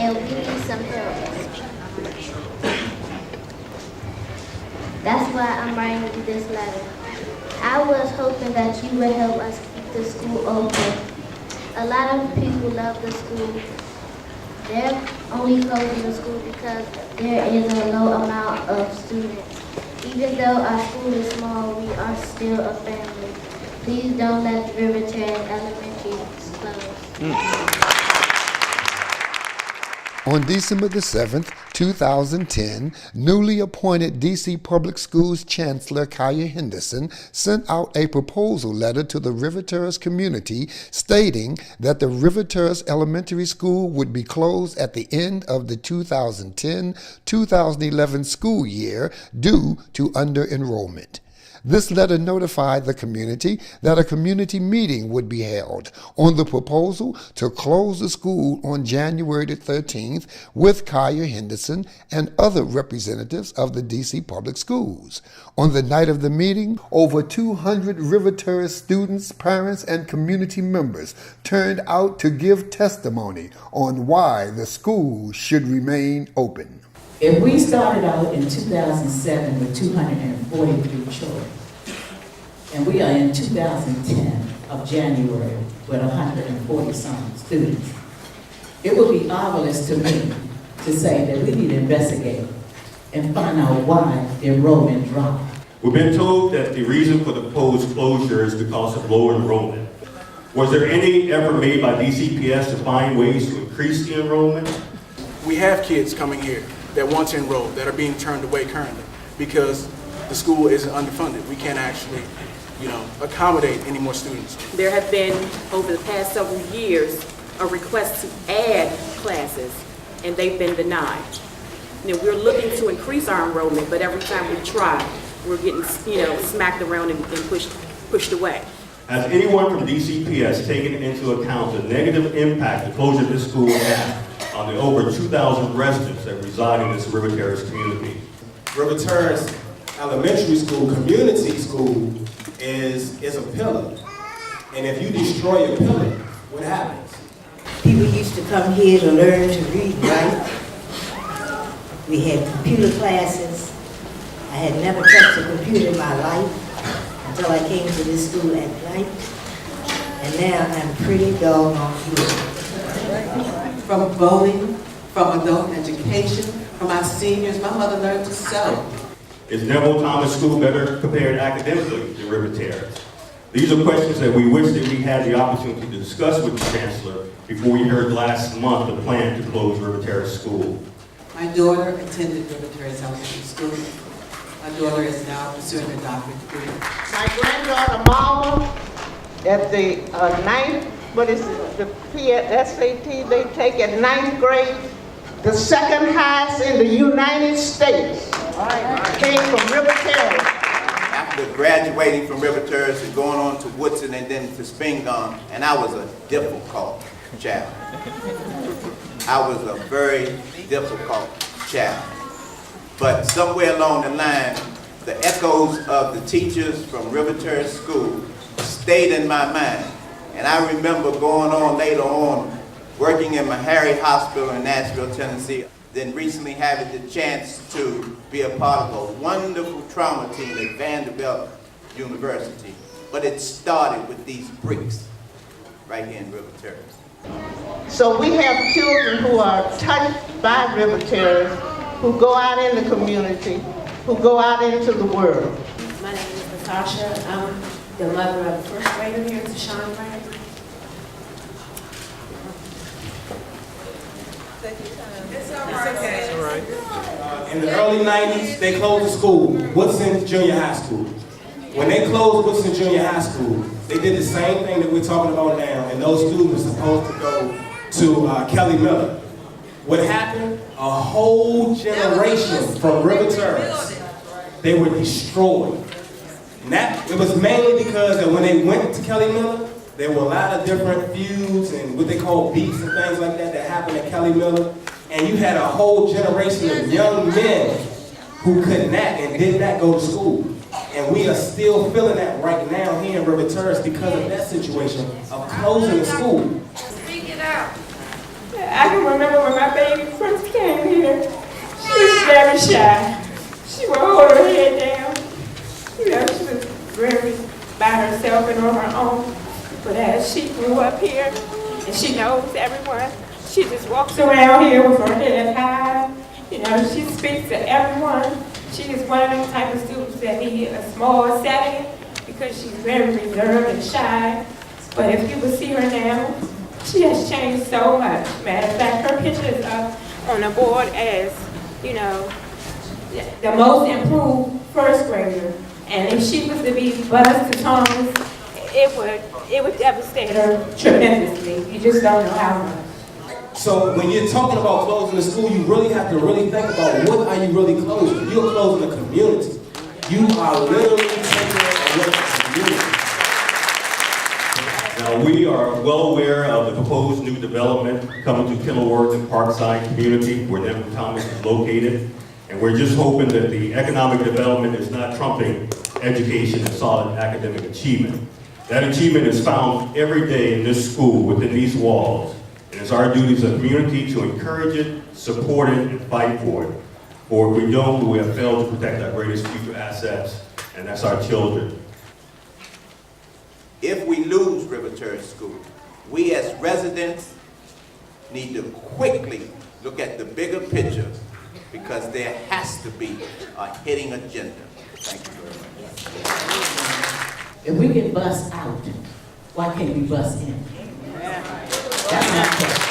and we need some help. That's why I'm writing you this letter. I was hoping that you would help us keep the school open. A lot of people love the school. They're only closing the school because there is a low amount of students. Even though our school is small, we are still a family. Please don't let Terrace Elementary close. On December the 7th, 2010, newly appointed D.C. Public Schools Chancellor Kaya Henderson sent out a proposal letter to the River Terrace community stating that the River Terrace Elementary School would be closed at the end of the 2010-2011 school year due to under-enrollment. This letter notified the community that a community meeting would be held on the proposal to close the school on January the 13th with Kaya Henderson and other representatives of the D.C. Public Schools. On the night of the meeting, over 200 River Terrace students, parents, and community members turned out to give testimony on why the school should remain open. If we started out in 2007 with 243 children, and we are in 2010 of January with 140-some students, it would be obvious to me to say that we need to investigate and find out why the enrollment dropped. We've been told that the reason for the proposed closure is because of low enrollment. Was there any effort made by DCPS to find ways to increase the enrollment? We have kids coming here that want to enroll, that are being turned away currently because the school isn't underfunded. We can't actually, accommodate any more students. There have been, over the past several years, a request to add classes, and they've been denied. We're looking to increase our enrollment, but every time we try, we're getting, smacked around and pushed away. Has anyone from DCPS taken into account the negative impact the closure of this school had on the over 2,000 residents that reside in this River Terrace community? River Terrace Elementary School, community school, is a pillar. And if you destroy a pillar, what happens? People used to come here to learn to read and write. We had computer classes. I had never touched a computer in my life until I came to this school at night. And now I'm pretty doggone good. From voting, from adult education, from our seniors. My mother learned to sew. Is Neville Thomas School better prepared academically than River Terrace? These are questions that we wish that we had the opportunity to discuss with the Chancellor before we heard last month the plan to close River Terrace School. My daughter attended River Terrace Elementary School. My daughter is now pursuing a doctorate degree. My granddaughter Mama, at the SAT they take at 9th grade, the second highest in the United States. Came from River Terrace. After graduating from River Terrace and going on to Woodson and then to Spingdom, and I was a difficult child. I was a very difficult child. But somewhere along the line, the echoes of the teachers from River Terrace School stayed in my mind. And I remember going on later on, working in Meharry Hospital in Nashville, Tennessee, then recently having the chance to be a part of a wonderful trauma team at Vanderbilt University. But it started with these bricks right here in River Terrace. So we have children who are touched by River Terrace, who go out in the community, who go out into the world. My name is Natasha. I'm the mother of the first grader here, Deshaun Brown. It's all right. In the early 90s, they closed the school, Woodson Junior High School. When they closed Woodson Junior High School, they did the same thing that we're talking about now, and those students are supposed to go to Kelly Miller. What happened? A whole generation from River Terrace, they were destroyed. And it was mainly because that when they went to Kelly Miller, there were a lot of different feuds and what they call beefs and things like that happened at Kelly Miller. And you had a whole generation of young men who could not and did not go to school. And we are still feeling that right now here in River Terrace because of that situation of closing the school. Speak it out. I can remember when my baby first came here, she was very shy. She would hold her head down. You know, she was very by herself and on her own. But as she grew up here, and she knows everyone, she just walks around here with her head high. You know, she speaks to everyone. She is one of them type of students that need a small setting because she's very reserved and shy. But if you would see her now, she has changed so much. Matter of fact, her picture is up on the board as, you know, the most improved first grader. And if she was to be buzzed to Thomas, it would devastate her tremendously. You just don't know how much. So when you're talking about closing the school, you really have to really think about what are you really closing. You're closing the community. You are literally taking away the community. Now, we are well aware of the proposed new development coming to Kenilworth and Parkside community where Denver Thomas is located. And we're just hoping that the economic development is not trumping education and solid academic achievement. That achievement is found every day in this school within these walls. And it's our duty as a community to encourage it, support it, and fight for it. For if we don't, we have failed to protect our greatest future assets, and that's our children. If we lose River Terrace School, we as residents need to quickly look at the bigger picture because there has to be a hitting agenda. Thank you very much. If we can bust out, why can't we bust in? That's my question.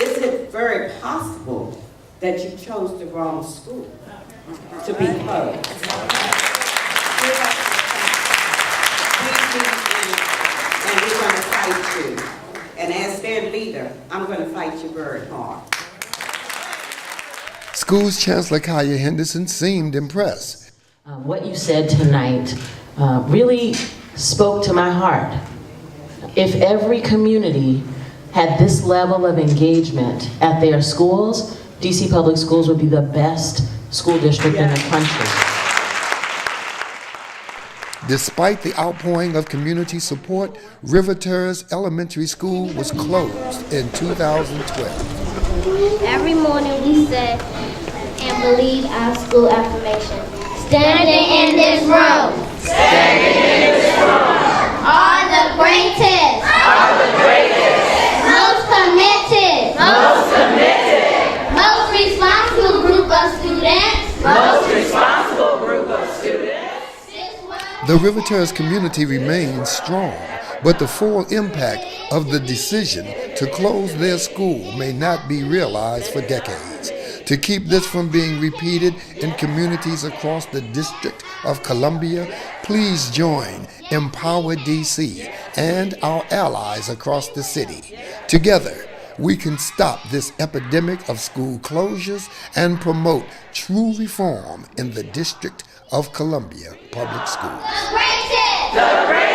Is it very possible that you chose the wrong school to be closed? And we're going to fight you. And as their leader, I'm going to fight you very hard. Schools Chancellor Kaya Henderson seemed impressed. What you said tonight really spoke to my heart. If every community had this level of engagement at their schools, DC Public Schools would be the best school district in the country. Despite the outpouring of community support, River Terrace Elementary School was closed in 2012. Every morning we said and believed our school affirmation. Standing in this room. Standing in this room. Are the greatest. Are the greatest. Most committed. Most committed. Most responsible group of students. Most responsible group of students. The River Terrace community remains strong, but the full impact of the decision to close their school may not be realized for decades. To keep this from being repeated in communities across the District of Columbia, please join Empower DC and our allies across the city. Together, we can stop this epidemic of school closures and promote true reform in the District of Columbia Public Schools. The greatest!